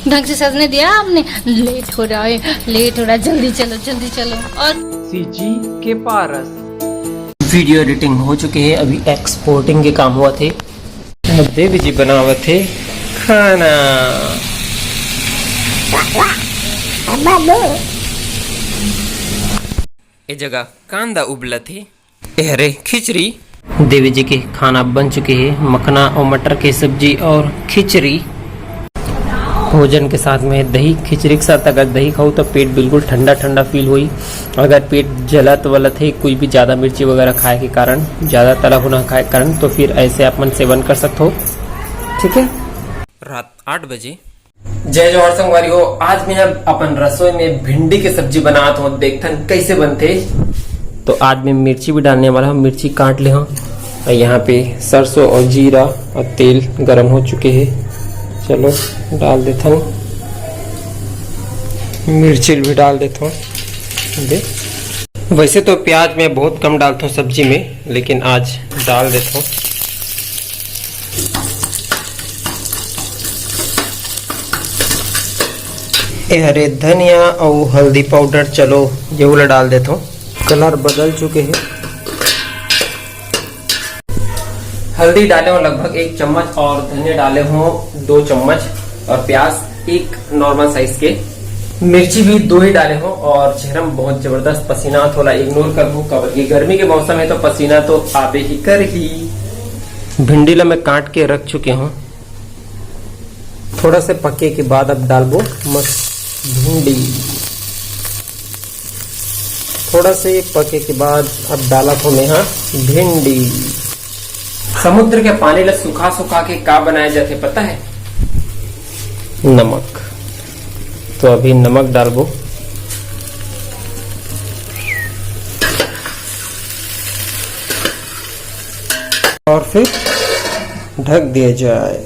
ढंग से सजने दिया आपने? लेट हो रहा है, लेट हो रहा है, जल्दी चलो जल्दी चलो। और सीजी के पारस वीडियो एडिटिंग हो चुकी है, अभी एक्सपोर्टिंग के काम हुआ थे। देवी जी बनावे थे खाना। ये जगह कांदा उबला थे, अरे खिचड़ी। देवी जी के खाना बन चुके हैं, मखना और मटर की सब्जी और खिचड़ी। भोजन के साथ में दही, खिचड़ी के साथ अगर दही खाओ तो पेट बिल्कुल ठंडा ठंडा फील हुई। अगर पेट जलत वलत है कोई भी ज़्यादा मिर्ची वगैरह खाए के कारण, ज़्यादा तला भुना खाए के कारण, तो फिर ऐसे अपन सेवन कर सकते हो। ठीक है। रात 8 बजे जय जवाहर संगवारी हो। आज मैं अपन रसोई में भिंडी की सब्जी बनाता हूँ, देखथन कैसे बनते। तो आज मैं मिर्ची भी डालने वाला हूँ, मिर्ची काट ले हूँ। यहाँ पे सरसों और जीरा और तेल गरम हो चुके हैं। चलो डाल देता हूँ, मिर्ची भी डाल देता हूँ। दे वैसे तो प्याज मैं बहुत कम डालता हूँ सब्जी में, लेकिन आज डाल देता हूँ। हरे धनिया और हल्दी पाउडर, चलो ये वाला डाल देता हूँ। कलर बदल चुके हैं। हल्दी डाले हूँ लगभग 1 चम्मच और धनिया डाले हूँ 2 चम्मच और प्याज 1 नॉर्मल साइज के। मिर्ची भी 2 ही डाले हूँ और चेहरा में बहुत जबरदस्त पसीना, थोड़ा इग्नोर कर हूँ कवर। ये गर्मी के मौसम है तो पसीना तो आबे ही कर ही। भिंडी ला मैं काट के रख चुके हूँ। थोड़ा से पके के बाद अब डालबो मस्त भिंडी। थोड़ा से पके के बाद अब डाला तो मैं यहाँ भिंडी। समुद्र के पानी ला सुखा सुखा के का बनाया जाते पता है? नमक। तो अभी नमक डालबो। और फिर ढक दिया जाए।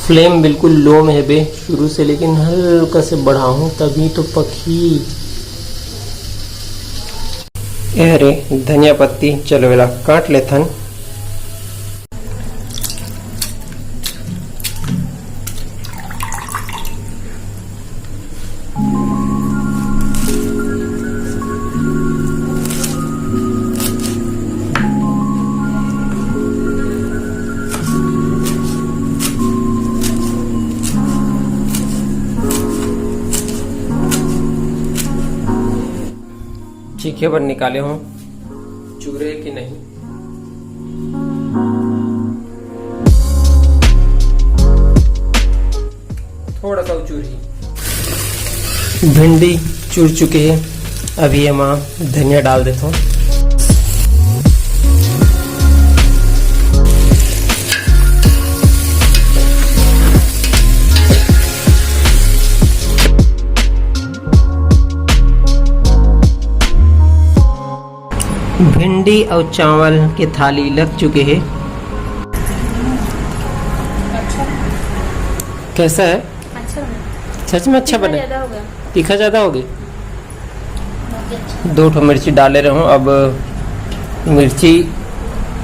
फ्लेम बिल्कुल लो में है बे शुरू से, लेकिन हल्का से बढ़ाऊं तभी तो पकी। अरे धनिया पत्ती चलो वेला काट लेथन। चीखे पर निकाले हों चूरे कि नहीं। थोड़ा सा चूरी। भिंडी चूर चुके हैं, अभी हम धनिया डाल देता हूँ। भिंडी और चावल के थाली लग चुके हैं। अच्छा कैसा है? अच्छा सच में अच्छा बने? ज्यादा हो गया, तीखा ज्यादा हो गया। अच्छा। 2 मिर्ची डाले रहा हूँ। अब मिर्ची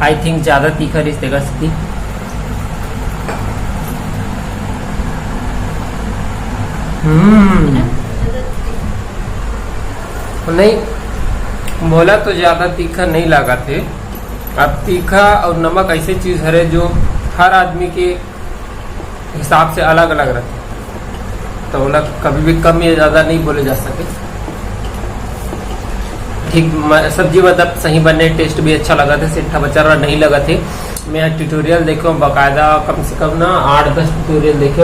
आई थिंक ज्यादा तीखा रिश्ते कर सकती। नहीं बोला तो ज्यादा तीखा नहीं लगा थे। अब तीखा और नमक ऐसी चीज है जो हर आदमी के हिसाब से अलग अलग रहते, तो बोला कभी भी कम या ज्यादा नहीं बोले जा सके। ठीक सब्जी मतलब सही बनने, टेस्ट भी अच्छा लगा था, सिट्ठा बचा नहीं लगा थे। मैं ट्यूटोरियल देखो बाकायदा, कम से कम ना 8-10 ट्यूटोरियल देखे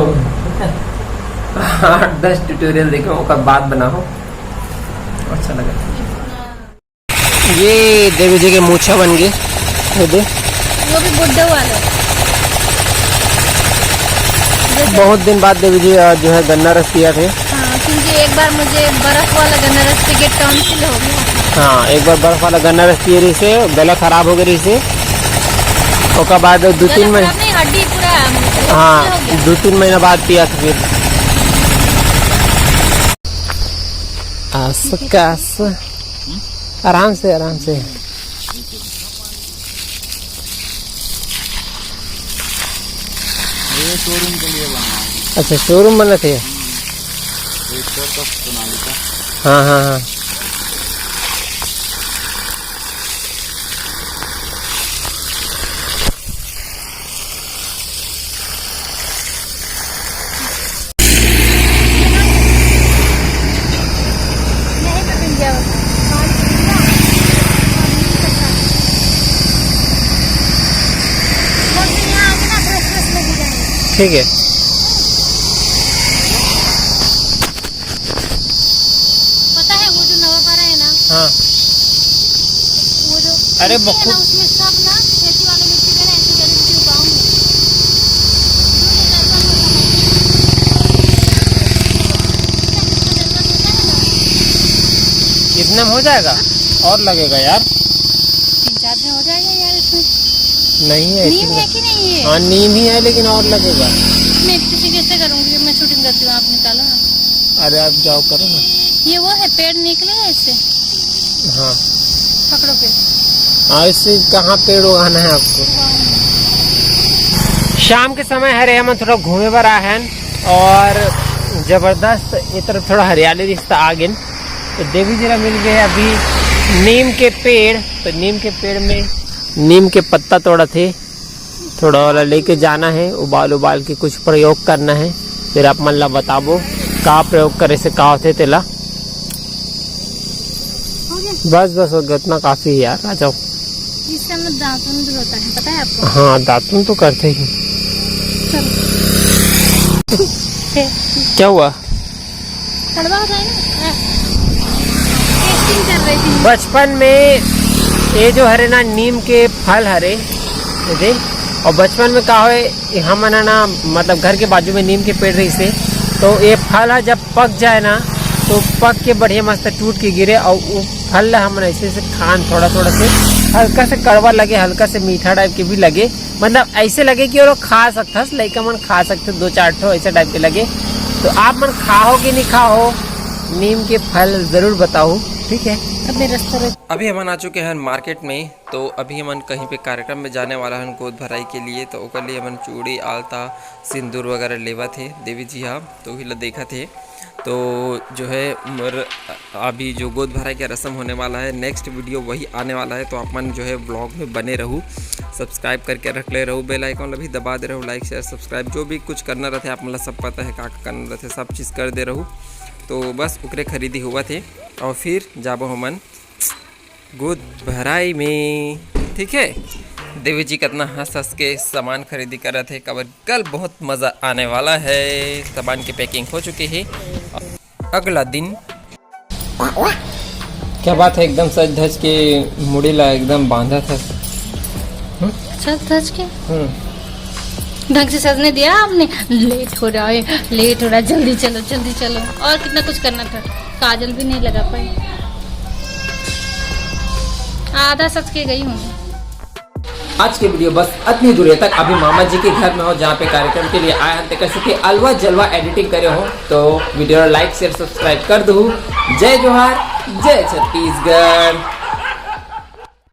8-10 ट्यूटोरियल देखे और बाद बनाओ, अच्छा लगा था। ये देवी जी के मूछा बन गए, वो भी बुड्ढा वाला। बहुत दिन बाद देवी जी जो है गन्ना रस पिया थे। हाँ, क्योंकि एक बार मुझे बर्फ वाला गन्ना रस पी के टॉन्सिल हो गया। हाँ, एक बार बर्फ वाला गन्ना रस पिए रही से गला खराब हो गई से। उसके बाद 2-3 महीने, हड्डी पूरा, हाँ 2-3 महीना बाद पिया था फिर। आराम से आराम से। शोरूम के लिए बना। अच्छा शोरूम बना थे। हाँ हाँ हाँ। नहीं तो मिल जाओ। यहाँ आके ना फ्रेश फ्रेश लगी जाएंगे। ठीक है। पता है वो जो नवापारा है ना, हाँ। वो जो अरे मिट्टी है बखूब। ना, उसमें सब ना खेती वाले मिट्टी में ना ऐसी जड़ी बूटी उगाऊंगी। इतना में हो जाएगा और लगेगा यार? 3-4 दिन हो जाएगा यार इसमें। नहीं है नीम है कि नहीं है? हाँ नीम ही है लेकिन और लगेगा। मैं किसी कैसे करूंगी, मैं शूटिंग करती हूँ, आप निकालो ना। अरे आप जाओ करो ना। ये वो है, पेड़ निकलेगा इससे, हाँ पकड़ो पेड़। हाँ, इससे कहाँ पेड़ उगाना है आपको? शाम के समय है रे हम थोड़ा घूमे पर आए हैं और जबरदस्त ये तरफ थोड़ा हरियाली रिश्ता आ गए। तो देवी जरा मिल गए अभी नीम के पेड़। तो नीम के पेड़ में नीम के पत्ता तोड़ा थे, थोड़ा वाला लेके जाना है, उबाल के कुछ प्रयोग करना है। फिर आप मन ला बताबो का प्रयोग करे से का होते तेला। हो गया। बस हो गया, उतना काफी है यार। आ जाओ। इससे हमें दातुन भी होता है, पता है आपको? हाँ दातुन तो करते ही। चलो। क्या हुआ? कड़वा होता है ना, टेस्टिंग कर रही थी। बचपन में ये जो हरे ना नीम के फल हरे दे, और बचपन में का हो हम ना मतलब घर के बाजू में नीम के पेड़ रही से, तो ये फल है जब पक जाए ना तो पक के बढ़िया मस्त टूट के गिरे और वो फल हम ऐसे से खान थोड़ा थोड़ा से हल्का से कड़वा लगे, हल्का से मीठा टाइप के भी लगे, मतलब ऐसे लगे कि वो लोग खा सकता है, लड़का मन खा सकते 2-4 ठो ऐसे टाइप के लगे। तो आप मन खाओ कि नहीं खाओ नीम के फल जरूर बताओ, ठीक है? अभी हम आ चुके हैं मार्केट में। तो अभी हम कहीं पे कार्यक्रम में जाने वाला है गोद भराई के लिए। तो ओकर लिए हम चूड़ी आलता सिंदूर वगैरह लेवा थे देवी जी। हाँ तो ही देखा थे। तो जो है अभी जो गोद भराई का रस्म होने वाला है, नेक्स्ट वीडियो वही आने वाला है। तो आप मन जो है ब्लॉग में बने रहूँ, सब्सक्राइब करके रख ले रहूँ, बेल आइकन भी दबा दे रहूँ, लाइक शेयर सब्सक्राइब जो भी कुछ करना रहते आप मतलब सब पता है का करना रहते, सब चीज़ कर दे रहूँ। तो बस उकरे खरीदी हुआ थे और फिर जाबो हमन गोद भराई में, ठीक है? देवी जी कितना हंस हंस के सामान खरीदी कर रहे थे, कबर कल बहुत मज़ा आने वाला है। सामान की पैकिंग हो चुकी है। अगला दिन क्या बात है, एकदम सज धज के मुड़ी ला एकदम बांधा था। सज धज के ढंग से सजने दिया आपने? लेट हो रहा है, जल्दी चलो। और कितना कुछ करना था, काजल भी नहीं लगा पाई, आधा सज के गई हूँ। आज के वीडियो बस इतनी दूर तक। अभी मामा जी के घर में हो जहाँ पे कार्यक्रम के लिए आए हैं, कैसे कि अलवा जलवा एडिटिंग करे हो। तो वीडियो लाइक शेयर सब्सक्राइब कर दो। जय जोहार, जय छत्तीसगढ़।